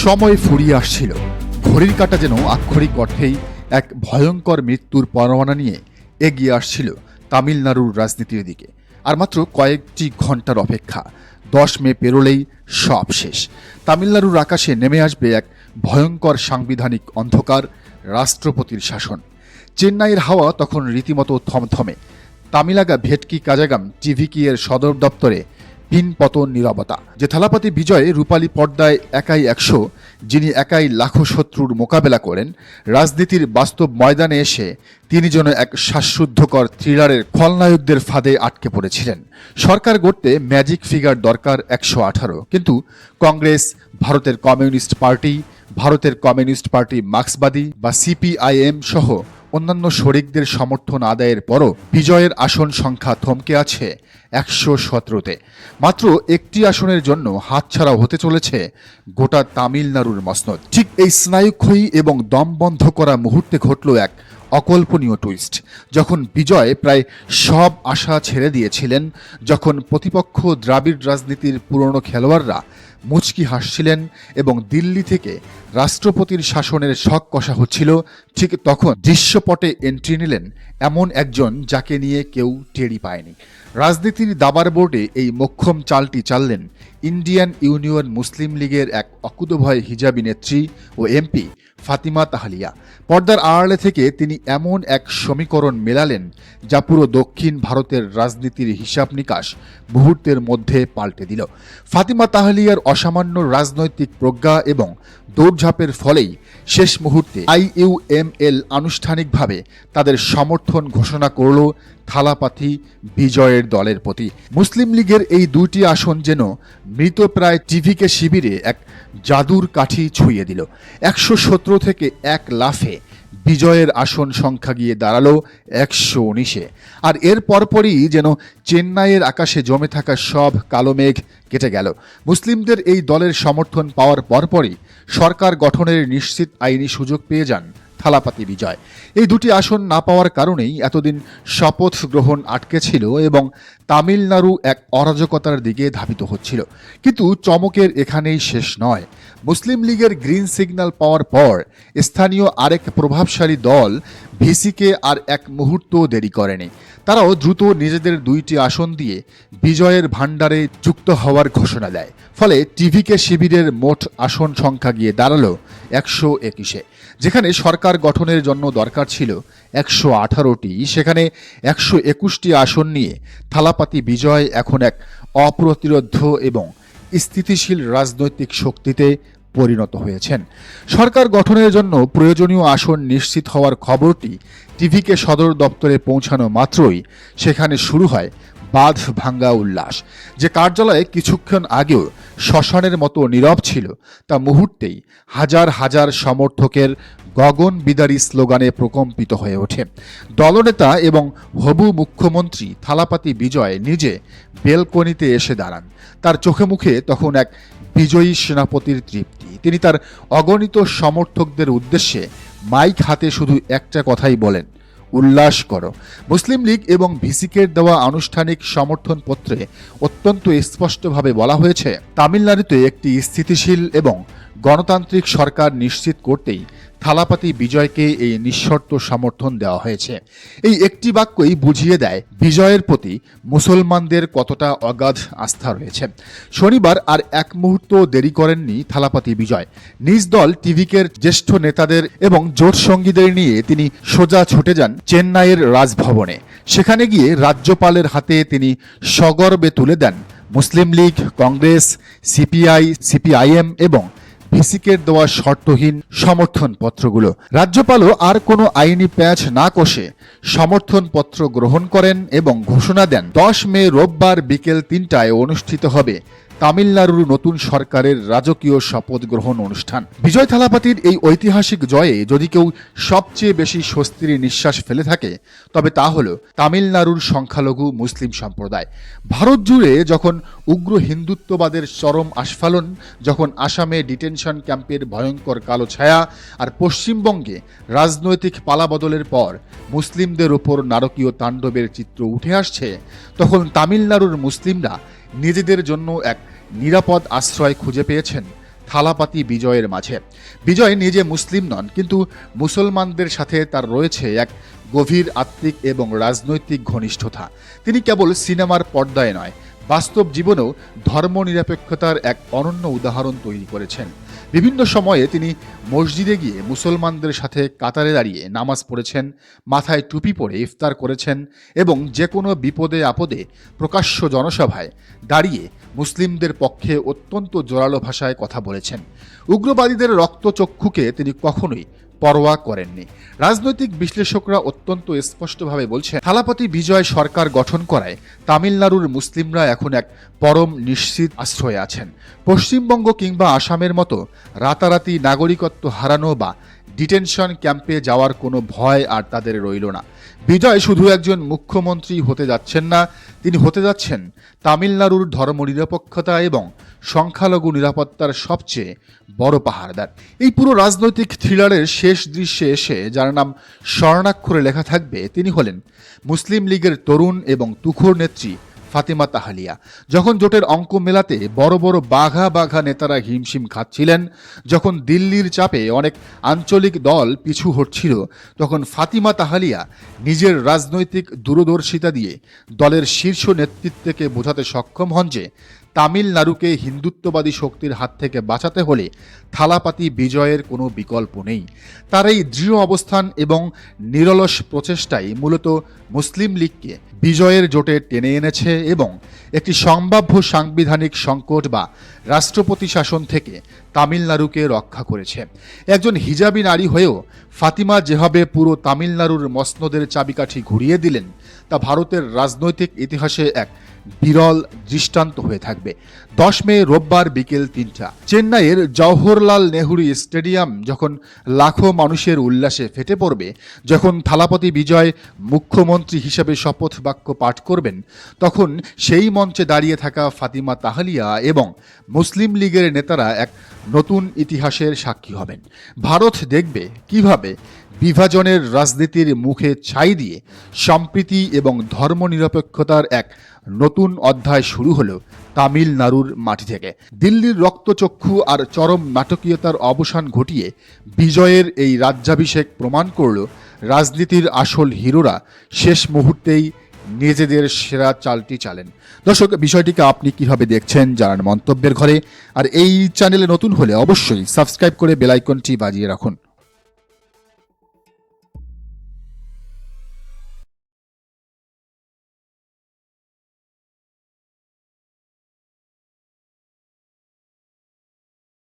সময় ফুরিয়ে আসছিল। ঘড়ির কাঁটা যেন আক্ষরিক অর্থেই এক ভয়ঙ্কর মৃত্যুর পরোয়ানা নিয়ে এগিয়ে আসছিল তামিলনাড়ুর রাজনীতির দিকে। আর মাত্র কয়েকটি ঘন্টার অপেক্ষা। 10 মে পেরোলেই সব শেষ। তামিলনাড়ুর আকাশে নেমে আসবে এক ভয়ঙ্কর সাংবিধানিক অন্ধকার, রাষ্ট্রপতির শাসন। চেন্নাইয়ের হাওয়া তখন রীতিমতো থমথমে। তামিলাগা ভেটকি কাজাগাম টিভিকি এর সদর দপ্তরে পিনপতন নীরবতা। যে থালাপতি বিজয় রূপালী পর্দায় একাই 100, যিনি একাই লাখো শত্রুর মোকাবেলা করেন, রাজনীতির বাস্তব ময়দানে এসে তিনি যেন এক শ্বাসরুদ্ধকর থ্রিলারের খলনায়কদের ফাঁদে আটকে পড়েছিলেন। সরকার গড়তে ম্যাজিক ফিগার দরকার 118, কিন্তু কংগ্রেস, ভারতের কমিউনিস্ট পার্টি মার্ক্সবাদী বা সিপিআইএম সহ অন্যান্য শরিকদের সমর্থন আদায়ের পরও বিজয়ের আসন সংখ্যা থমকে আছে 117-তে। মাত্র একটি আসনের জন্য হাতছাড়া হতে চলেছে গোটা তামিলনাড়ুর মসনদ। ঠিক এই স্নায়ুক্ষয়ী এবং দমবন্ধ করা মুহূর্তে ঘটল এক অকল্পনীয় টুইস্ট। যখন বিজয় প্রায় সব আশা ছেড়ে দিয়েছিলেন, যখন প্রতিপক্ষ দ্রাবিড় রাজনীতির পুরনো খেলোয়াড়রা মুচকি হাসছিলেন এবং দিল্লি থেকে রাষ্ট্রপতির শাসনের শক কষা হচ্ছিল, ঠিক তখন দৃশ্যপটে এন্ট্রি নিলেন এমন একজন যাকে নিয়ে কেউ টেরই পায়নি। রাজনীতির দাবার বোর্ডে এই মোক্ষম চালটি চাললেন ইন্ডিয়ান ইউনিয়ন মুসলিম লীগের এক অকুতোভয় হিজাবি নেত্রী ও এমপি ফাতিমা তাহলিয়া। পর্দার আড়ালে থেকে তিনি এমন এক সমীকরণ মেলালেন যা পুরো দক্ষিণ ভারতের রাজনীতির হিসাব নিকাশ মুহূর্তের মধ্যে পাল্টে দিল। ফাতিমা তাহলিয়ার অসামান্য রাজনৈতিক প্রজ্ঞা এবং দৌড়ঝাঁপের ফলেই শেষ মুহূর্তে আইইউএমএল আনুষ্ঠানিকভাবে তাদের সমর্থন ঘোষণা করল থালাপাতি বিজয়ের দলের প্রতি। মুসলিম লীগের এই দুটি আসন যেন মৃতপ্রায় টিভিকে শিবিরে এক জাদুর কাঠি ছুঁয়ে দিল। 117 থেকে এক লাফে বিজয়ের আসন সংখ্যা গিয়ে দাঁড়ালো 119-এ। আর এর পরপরই যেন চেন্নাইয়ের আকাশে জমে থাকা সব কালো মেঘ কেটে গেল। মুসলিমদের এই দলের সমর্থন পাওয়ার পরপরই সরকার গঠনের নিশ্চিত আইনি সুযোগ পেয়ে যান থালাপাতি বিজয়। এই দুটি আসন না পাওয়ার কারণেই এতদিন শপথ গ্রহণ আটকে ছিল এবং তামিলনাড়ু এক অরাজকতার দিকে ধাবিত হচ্ছিল। কিন্তু চমকের এখানেই শেষ নয়। মুসলিম লীগের গ্রিন সিগন্যাল পাওয়ার পর স্থানীয় আরেক প্রভাবশালী দল ভিসিকে আর এক মুহূর্ত দেরি করেনি। তারাও দ্রুত নিজেদের 2টি আসন দিয়ে বিজয়ের ভাণ্ডারে যুক্ত হওয়ার ঘোষণা দেয়। ফলে টিভিকে শিবিরের মোট আসন সংখ্যা গিয়ে দাঁড়ালো 121-এ। যেখানে সরকার গঠনের জন্য দরকার ছিল 118টি, সেখানে 121টি আসন নিয়ে থালাপাতি বিজয় এখন এক অপ্রতিরোধ্য এবং স্থিতিশীল রাজনৈতিক শক্তিতে পরিণত হয়েছেন। সরকার গঠনের জন্য প্রয়োজনীয় আসন নিশ্চিত হওয়ার খবরটি টিভিকে সদর দপ্তরে পৌঁছানো মাত্রই সেখানে শুরু হয় বাঁধ ভাঙ্গা উল্লাস। যে কার্যালয়ে কিছুক্ষণ আগেও শ্মশানের মতো নীরব ছিল, তা মুহূর্তেই হাজার হাজার সমর্থকের গগন বিদারী স্লোগানে প্রকম্পিত হয়ে ওঠে। দলনেতা এবং হবু মুখ্যমন্ত্রী থালাপাতি বিজয় নিজে বেলকনিতে এসে দাঁড়ান। তার চোখে মুখে তখন এক বিজয়ী সেনাপতির তৃপ্তি। তিনি তার অগণিত সমর্থকদের উদ্দেশ্যে মাইক হাতে শুধু একটা কথাই বলেন, উল্লাস করো। মুসলিম লীগ এবং ভিসিকের দেওয়া আনুষ্ঠানিক সমর্থনপত্রে অত্যন্ত স্পষ্টভাবে বলা হয়েছে, তামিলনাড়ুতে একটি স্থিতিশীল এবং গণতান্ত্রিক সরকার নিশ্চিত করতেই থালাপাতি বিজয়কে এই নিঃশর্ত সমর্থন দেওয়া হয়েছে। এই একটি বাক্যই বুঝিয়ে দেয় বিজয়ের প্রতি মুসলমানদের কতটা অগাধ আস্থা রয়েছে। শনিবার আর এক মুহূর্ত দেরি করেননি থালাপাতি বিজয়। নিজ দল টিভিকের জ্যেষ্ঠ নেতাদের এবং জোট সঙ্গীদের নিয়ে তিনি সোজা ছুটে যান চেন্নাইয়ের রাজভবনে। সেখানে গিয়ে রাজ্যপালের হাতে তিনি সগর্বে তুলে দেন মুসলিম লীগ, কংগ্রেস, সিপিআইএম এবং ভিসিকের দেওয়া শর্তহীন সমর্থনপত্রগুলো। রাজ্যপালও আর কোনো আইনি প্যাঁচ না কষে সমর্থনপত্র গ্রহণ করেন এবং ঘোষণা দেন 10 মে রোববার বিকেল 3টায় অনুষ্ঠিত হবে তামিলনাড়ুর নতুন সরকারের রাজকীয় শপথ গ্রহণ অনুষ্ঠান। বিজয় থালাপাতির এই ঐতিহাসিক জয়ে যদি কেউ সবচেয়ে বেশি স্বস্তির নিঃশ্বাস ফেলে থাকে, তবে তা হল তামিলনাড়ুর সংখ্যালঘু মুসলিম সম্প্রদায়। ভারত জুড়ে যখন উগ্র হিন্দুত্ববাদের চরম আস্ফালন, যখন আসামে ডিটেনশন ক্যাম্পের ভয়ঙ্কর কালো ছায়া, আর পশ্চিমবঙ্গে রাজনৈতিক পালাবদলের পর মুসলিমদের ওপর নারকীয় তাণ্ডবের চিত্র উঠে আসছে, তখন তামিলনাড়ুর মুসলিমরা নিজেদের জন্য এক নিরাপদ আশ্রয় খুঁজে পেয়েছেন থালাপাতি বিজয়ের মাঝে। বিজয় নিজে মুসলিম নন, কিন্তু মুসলমানদের সাথে তার রয়েছে এক গভীর আত্মিক এবং রাজনৈতিক ঘনিষ্ঠতা। তিনি কেবল সিনেমার পর্দায় নয়, বাস্তব জীবনেও ধর্মনিরপেক্ষতার এক অনন্য উদাহরণ তৈরি করেছেন। বিভিন্ন সময়ে তিনি মসজিদে গিয়ে মুসলমানদের সাথে কাতারে দাঁড়িয়ে নামাজ পড়েছেন, মাথায় টুপি পরে ইফতার করেছেন এবং যে কোনো বিপদে আপদে প্রকাশ্য জনসভায় দাঁড়িয়ে মুসলিমদের পক্ষে অত্যন্ত জোরালো ভাষায় কথা বলেছেন। উগ্রবাদীদের রক্তচক্ষুকে তিনি কখনোই পরোয়া করেননি। রাজনৈতিক বিশ্লেষকরা অত্যন্ত স্পষ্টভাবে বলছেন, থালাপাতি বিজয় সরকার গঠন করায় তামিলনাড়ুর মুসলিমরা এখন এক পরম নিশ্চিত আশ্রয়ে আছেন। পশ্চিমবঙ্গ কিংবা আসামের মতো রাতারাতি নাগরিকত্ব হারানো বা ডিটেনশন ক্যাম্পে যাওয়ার কোনো ভয় আর তাদের রইল না। বিজয় শুধু একজন মুখ্যমন্ত্রী হতে যাচ্ছেন না, তিনি হতে যাচ্ছেন তামিলনাড়ুর ধর্মনিরপেক্ষতা এবং সংখ্যালঘু নিরাপত্তার সবচেয়ে বড় পাহারাদার। এই পুরো রাজনৈতিক থ্রিলারের শেষ দৃশ্যে এসে যার নাম স্বর্ণাক্ষরে লেখা থাকবে, তিনি হলেন মুসলিম লীগের তরুণ এবং তুখোড় নেত্রী ফাতিমা তাহালিয়া। যখন জোটের অঙ্ক মেলাতে বড় বড় বাঘা বাঘা নেতারা হিমশিম খাচ্ছিলেন, যখন দিল্লির চাপে অনেক আঞ্চলিক দল পিছু হটছিল, তখন ফাতিমা তাহালিয়া নিজের রাজনৈতিক দূরদর্শিতা দিয়ে দলের শীর্ষ নেতৃত্বকে বোঝাতে সক্ষম হন যে তামিলনাড়ুকে হিন্দুত্ববাদী শক্তির হাত থেকে বাঁচাতে হলে থালাপাতি বিজয়ের কোনো বিকল্প নেই। তার এই দৃঢ় অবস্থান এবং নিরলস প্রচেষ্টাই মূলত মুসলিম লীগকে বিজয়ের জোটে টেনে এনেছে এবং একটি সম্ভাব্য সাংবিধানিক সংকট বা রাষ্ট্রপতি শাসন থেকে তামিলনাড়ুকে রক্ষা করেছে। একজন হিজাবি নারী হয়েও ফাতিমা যেভাবে পুরো তামিলনাড়ুর মসনদের চাবিকাঠি ঘুরিয়ে দিলেন, তা ভারতের রাজনৈতিক ইতিহাসে এক বিরল দৃষ্টান্ত হয়ে থাকবে। 10 মে রোববার বিকেল 3টা চেন্নাইয়ের জওহরলাল নেহরু স্টেডিয়াম যখন লাখো মানুষের উল্লাসে ফেটে পড়বে, যখন থালাপতি বিজয় মুখ্যমন্ত্রী হিসেবে শপথ বাক্য পাঠ করবেন, তখন সেই মঞ্চে দাঁড়িয়ে থাকা ফাতিমা তাহালিয়া এবং মুসলিম লীগের নেতারা এক নতুন ইতিহাসের সাক্ষী হবেন। ভারত দেখবে কিভাবে বিভাজনের রাজনীতির মুখে ছাই দিয়ে সম্প্রীতি এবং ধর্মনিরপেক্ষতার এক নতুন অধ্যায় শুরু হলো তামিলনাড়ুর মাটি থেকে। দিল্লির রক্তচক্ষু আর চরম নাটকীয়তার অবসান ঘটিয়ে বিজয়ের এই রাজ্যাভিষেক প্রমাণ করল রাজনীতির আসল হিরোরা শেষ মুহূর্তেই নিজেদের সেরা চালটি চালেন। দর্শক, বিষয়টিকে আপনি কিভাবে দেখছেন জানান মন্তব্যের ঘরে। আর এই চ্যানেলে নতুন হলে অবশ্যই সাবস্ক্রাইব করে বেল আইকনটি বাজিয়ে রাখুন।